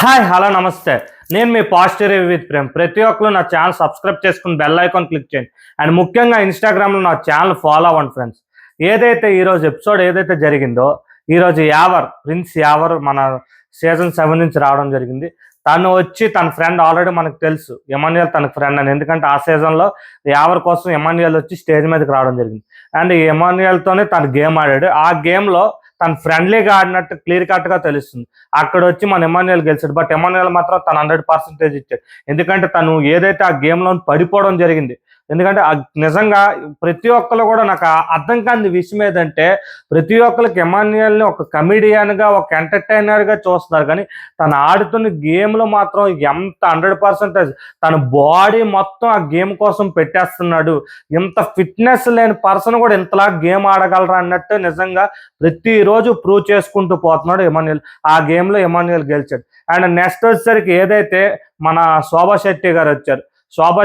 Hi hello నమస్తే. నేను మీ positive review with Prem. ప్రతి ఒక్కరు నా ఛానల్ సబ్స్క్రైబ్ చేసుకుని బెల్ ఐకాన్ క్లిక్ చేయండి. అండ్ ముఖ్యంగా ఇన్స్టాగ్రామ్లో నా ఛానల్ ఫాలో అవ్వండి ఫ్రెండ్స్. ఏదైతే ఈరోజు ఎపిసోడ్ ఏదైతే జరిగిందో, ఈరోజు ప్రిన్స్ యావర్ మన సీజన్ 7 నుంచి రావడం జరిగింది. తను వచ్చి తన ఫ్రెండ్ ఆల్రెడీ మనకు తెలుసు ఎమాన్యుయల్ తన ఫ్రెండ్ అని. ఎందుకంటే ఆ సీజన్లో యావర్ కోసం ఎమాన్యుయల్ వచ్చి స్టేజ్ మీదకి రావడం జరిగింది. అండ్ ఈ ఎమాన్యుయల్తోనే తను గేమ్ ఆడాడు. ఆ గేమ్లో తను ఫ్రెండ్లీగా ఆడినట్టు క్లియర్ కట్గా తెలుస్తుంది. అక్కడ వచ్చి మన ఎమాన్యుయల్ గెలిచాడు. బట్ ఎమాన్యుయల్ మాత్రం తను 100% ఇచ్చాడు. ఎందుకంటే తను ఏదైతే ఆ గేమ్లో పడిపోవడం జరిగింది. ఎందుకంటే నిజంగా ప్రతి ఒక్కరు కూడా నాకు అర్థం కాని విషయం ఏదంటే, ప్రతి ఒక్కరికి ఎమాన్యుయల్ని ఒక కమిడియన్గా, ఒక ఎంటర్టైనర్గా చూస్తున్నారు. కానీ తను ఆడుతున్న గేమ్లో మాత్రం ఎంత 100% తన బాడీ మొత్తం ఆ గేమ్ కోసం పెట్టేస్తున్నాడు. ఇంత ఫిట్నెస్ లేని పర్సన్ కూడా ఇంతలా గేమ్ ఆడగలరా అన్నట్టు నిజంగా ప్రతిరోజు ప్రూవ్ చేసుకుంటూ పోతున్నాడు ఎమాన్యుయల్. ఆ గేమ్లో ఎమాన్యుయల్ గెలిచాడు. అండ్ నెక్స్ట్ వచ్చేసరికి ఏదైతే మన శోభా శెట్టి గారు వచ్చారు. శోభా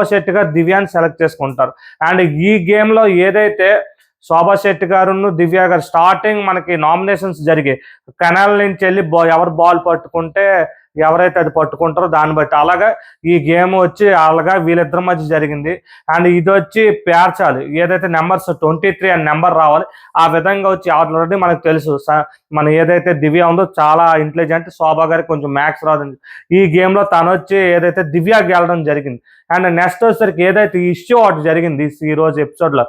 శెట్టి గారు దివ్యాన్ని సెలెక్ట్ చేసుకుంటారు. అండ్ ఈ గేమ్లో ఏదైతే శోభా శెట్టి గారును దివ్య గారు స్టార్టింగ్ మనకి నామినేషన్స్ జరిగాయి. కెనాల్ నుంచి వెళ్ళి ఎవరు బాల్ పట్టుకుంటే ఎవరైతే అది పట్టుకుంటారో దాన్ని బట్టి అలాగా ఈ గేమ్ వచ్చి అలాగా వీళ్ళిద్దరి మధ్య జరిగింది. అండ్ ఇది వచ్చి పేర్చాలి, ఏదైతే నెంబర్స్ 23 అని నెంబర్ రావాలి. ఆ విధంగా వచ్చి ఆల్రెడీ మనకు తెలుసు మన ఏదైతే దివ్య ఉందో చాలా ఇంటెలిజెంట్, శోభా గారికి కొంచెం మ్యాథ్స్ రాదండి. ఈ గేమ్లో తను వచ్చి ఏదైతే దివ్య గెలడం జరిగింది. అండ్ నెక్స్ట్ వచ్చేసరికి ఏదైతే ఇష్యూ ఒకటి జరిగింది ఈ రోజు ఎపిసోడ్లో,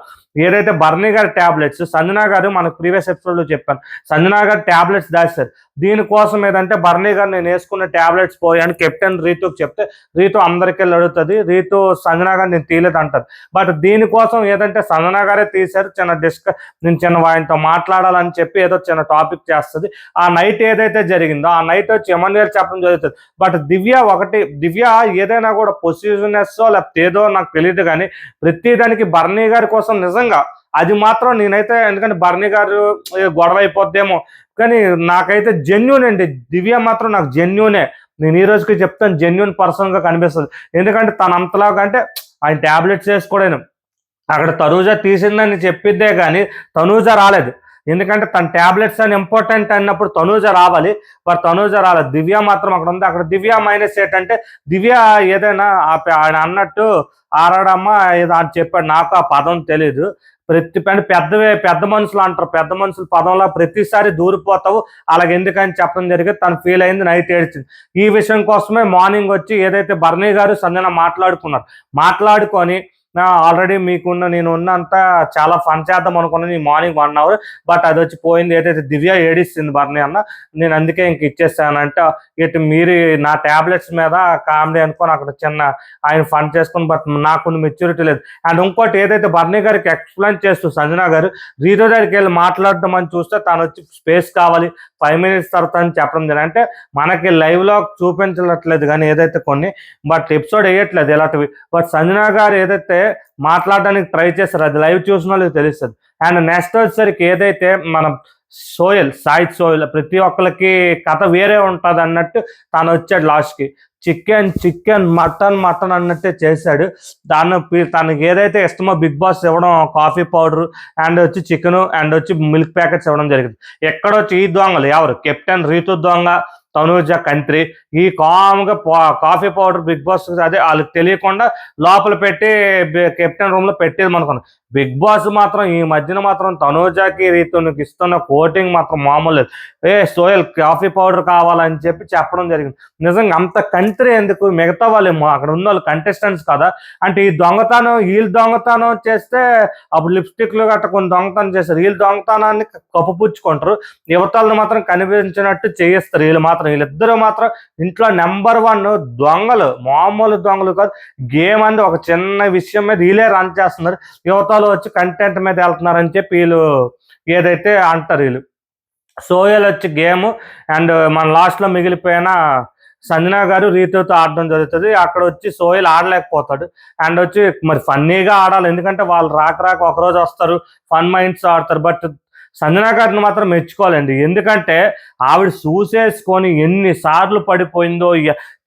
ఏదైతే బర్నీ గారి ట్యాబ్లెట్స్ సంజనా గారు మనకు ప్రీవియస్ ఎపిసోడ్లో చెప్పాను, సంజనా గారు ట్యాబ్లెట్స్ దాచారు. దీనికోసం ఏదంటే బర్నీ గారు నేను వేసుకున్న ట్యాబ్లెట్స్ పోయాను కెప్టెన్ రీతుకి చెప్తే రీతు అందరికీ అడుగుతుంది. రీతు సంజనా గారు నేను తీయలేదు అంటారు. బట్ దీనికోసం ఏదంటే సంజనా గారే తీశారు. నేను చిన్న ఆయనతో మాట్లాడాలని చెప్పి ఏదో చిన్న టాపిక్ చేస్తుంది. ఆ నైట్ ఏదైతే జరిగిందో ఆ నైట్ వచ్చి ఎమాన్యుయల్ చెప్పడం జరుగుతుంది. బట్ దివ్య ఏదైనా కూడా పొసిటివ్నెస్ లేకపోతే ఏదో నాకు తెలియదు, కానీ ప్రతిదానికి బర్నీ గారి కోసం నిజంగా అది మాత్రం నేనైతే, ఎందుకంటే బర్నీ గారు గొడవ అయిపోద్దేమో, కానీ నాకైతే జెన్యూన్ అండి. దివ్య మాత్రం నాకు జెన్యూనే. నేను ఈ రోజుకి చెప్తాను, జెన్యూన్ పర్సన్గా కనిపిస్తుంది. ఎందుకంటే తను అంతలాగా అంటే ఆయన ట్యాబ్లెట్స్ వేసుకోవడం అక్కడ తనూజ తీసిందని చెప్పిద్దే కానీ తనూజ రాలేదు. ఎందుకంటే తన ట్యాబ్లెట్స్ అని ఇంపార్టెంట్ అన్నప్పుడు తనూజ రావాలి. బట్ తనూజ రాలేదు. దివ్య మాత్రం అక్కడ ఉంది. అక్కడ దివ్య మైనస్ ఏంటంటే, దివ్య ఏదైనా ఆయన అన్నట్టు ఆరాడమ్మ ఏదో అని చెప్పాడు, నాకు ఆ పదం తెలీదు. పెద్ద మనుషులు అంటారు, పెద్ద మనుషుల పదంలో ప్రతిసారి దూరిపోతావు అలాగే ఎందుకని చెప్పడం జరిగింది. తను ఫీల్ అయింది, నైట్ ఏడ్చింది. ఈ విషయం కోసమే మార్నింగ్ వచ్చి ఏదైతే బర్నీ గారు సంజన మాట్లాడుకొని ఆల్రెడీ నేను ఉన్నంతా చాలా ఫన్ చేద్దాం అనుకున్నాను ఈ మార్నింగ్ 1 hour. బట్ అది వచ్చి పోయింది. ఏదైతే దివ్య ఏడిస్తుంది బర్నీ అన్న, నేను అందుకే ఇంక ఇచ్చేస్తానంటే ఇటు మీరు నా ట్యాబ్లెట్స్ మీద కామెడీ అనుకొని అక్కడ చిన్న ఆయన ఫన్ చేసుకుని, బట్ నాకు మెచ్యూరిటీ లేదు. అండ్ ఇంకోటి ఏదైతే బర్నీ గారికి ఎక్స్ప్లెయిన్ చేస్తూ సంజనా గారు రీతు దగ్గరికి వెళ్ళి మాట్లాడడం అని చూస్తే తను వచ్చి స్పేస్ కావాలి 5 minutes తర్వాత అని చెప్పడం జరిగింది. అంటే మనకి లైవ్లో చూపించట్లేదు కానీ ఏదైతే కొన్ని, బట్ ఎపిసోడ్ వేయట్లేదు ఇలాంటివి. బట్ సంజనా గారు ఏదైతే మాట్లాడడానికి ట్రై చేస్తారు అది లైవ్ చూసిన వాళ్ళకి తెలుస్తుంది. అండ్ నెక్స్ట్ వచ్చేసరికి ఏదైతే మన సాయి సోయల్ ప్రతి ఒక్కరికి కథ వేరే ఉంటుంది అన్నట్టు తను వచ్చాడు లాస్ట్కి. చికెన్ మటన్ అన్నట్టే చేశాడు. తనకి ఏదైతే ఇష్టమో బిగ్ బాస్ ఇవ్వడం కాఫీ పౌడర్ అండ్ వచ్చి చికెన్ అండ్ వచ్చి మిల్క్ ప్యాకెట్స్ ఇవ్వడం జరిగింది. ఎక్కడొచ్చి ఈ దొంగలు ఎవరు కెప్టెన్ రీతు దొంగ, తనూజ కంట్రీ ఈ కామ్గా కాఫీ పౌడర్ బిగ్ బాస్ అదే వాళ్ళకి తెలియకుండా లోపల పెట్టి కెప్టెన్ రూమ్లో పెట్టేది అనుకున్నాను. బిగ్ బాస్ మాత్రం ఈ మధ్యన మాత్రం తనూజకి రీతునికి ఇస్తున్న కోటింగ్ మాత్రం మామూలు లేదు. సోయల్ కాఫీ పౌడర్ కావాలని చెప్పడం జరిగింది. నిజంగా అంత కంట్రీ ఎందుకు, మిగతా వాళ్ళేమో అక్కడ ఉన్న వాళ్ళు కంటెస్టెంట్స్ కదా. అంటే ఈ వీళ్ళు దొంగతనం చేస్తే అప్పుడు లిప్స్టిక్లు గట్ట కొన్ని దొంగతనం చేస్తారు. వీళ్ళు దొంగతనాన్ని కప్పుపుచ్చుకుంటారు, యువతలను మాత్రం కనిపించినట్టు చేయిస్తారు. వీళ్ళిద్దరూ మాత్రం ఇంట్లో నెంబర్ 1 దొంగలు, మామూలు దొంగలు కాదు. గేమ్ అంది ఒక చిన్న విషయం మీద వీళ్ళే రన్ చేస్తున్నారు, యువతలు వచ్చి కంటెంట్ మీద వెళ్తున్నారని చెప్పి వీళ్ళు ఏదైతే అంటారు. వీళ్ళు సోయల్ వచ్చి గేమ్ అండ్ మన లాస్ట్లో మిగిలిపోయిన సంజనా గారు రీతుతో ఆడడం జరుగుతుంది. అక్కడ వచ్చి సోయల్ ఆడలేకపోతాడు. అండ్ వచ్చి మరి ఫన్నీగా ఆడాలి, ఎందుకంటే వాళ్ళు రాక ఒకరోజు వస్తారు, ఫన్ మైండ్స్ ఆడతారు. బట్ సంజనా గారిని మాత్రం మెచ్చుకోవాలండి. ఎందుకంటే ఆవిడ చూసేసుకొని ఎన్నిసార్లు పడిపోయిందో,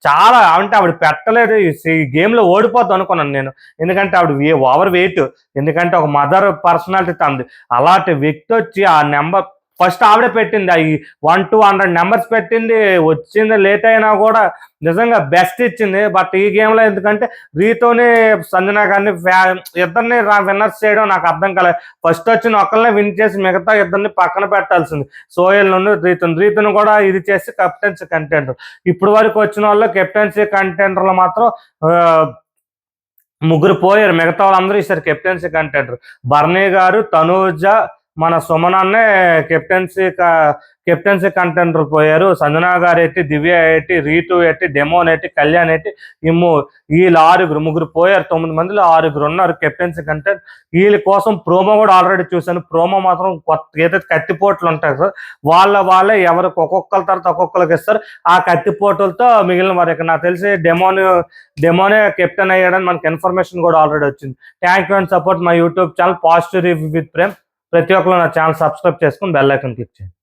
చాలా అంటే ఆవిడ పెట్టలేదు ఈ గేమ్లో ఓడిపోద్దు అనుకున్నాను నేను. ఎందుకంటే ఆవిడ ఓవర్ వెయిట్, ఎందుకంటే ఒక మదర్ పర్సనాలిటీ తంది. అలాంటి వ్యక్తి వచ్చి ఆ నెంబర్ ఫస్ట్ ఆవిడే పెట్టింది. అవి 1 to 100 నెంబర్స్ పెట్టింది. వచ్చింది లేట్ అయినా కూడా నిజంగా బెస్ట్ ఇచ్చింది. బట్ ఈ గేమ్లో ఎందుకంటే రీతోని సంజన గారిని ఇద్దరిని విన్నర్స్ చేయడం నాకు అర్థం కాలేదు. ఫస్ట్ వచ్చిన ఒకళ్ళనే విన్ చేసి మిగతా ఇద్దరిని పక్కన పెట్టాల్సింది. సోయల్ నుండి రీతును కూడా ఇది చేసి కెప్టెన్సీ కంటెండర్. ఇప్పుడు వరకు వచ్చిన వాళ్ళు కెప్టెన్సీ కంటెండర్లు మాత్రం ముగ్గురు పోయారు. మిగతా వాళ్ళందరూ ఈసారి కెప్టెన్సీ కంటెండర్. బర్నీ గారు, తనూజ, మన సుమన్ అన్నే కెప్టెన్సీ కంటెండర్ పోయారు. సంజనా గారు ఎట్టి, దివ్య ఎట్టి, రీతు ఎట్టి, డెమోన్ ఎట్టి, కళ్యాణ్ ఎట్టి, వీళ్ళు ముగ్గురు పోయారు. 9 మందిలో 6 ఉన్నారు కెప్టెన్సీ కంటెంట్. వీళ్ళ కోసం ప్రోమో కూడా ఆల్రెడీ చూశాను. ప్రోమో మాత్రం ఏదైతే కత్తిపోట్లు ఉంటాయి సార్, వాళ్ళే ఎవరికి ఒక్కొక్కరి తర్వాత ఒక్కొక్కరికి ఇస్తారు. ఆ కత్తిపోటులతో మిగిలిన వారికి నాకు తెలిసి డెమోనే కెప్టెన్ అయ్యాడని మనకి ఇన్ఫర్మేషన్ కూడా ఆల్రెడీ వచ్చింది. Thank you and support my YouTube channel positive review with Prem. ప్రతి ఒక్కరు నా ఛానల్ సబ్స్క్రైబ్ చేసుకుని బెల్ ఐకాన్ క్లిక్ చేయండి.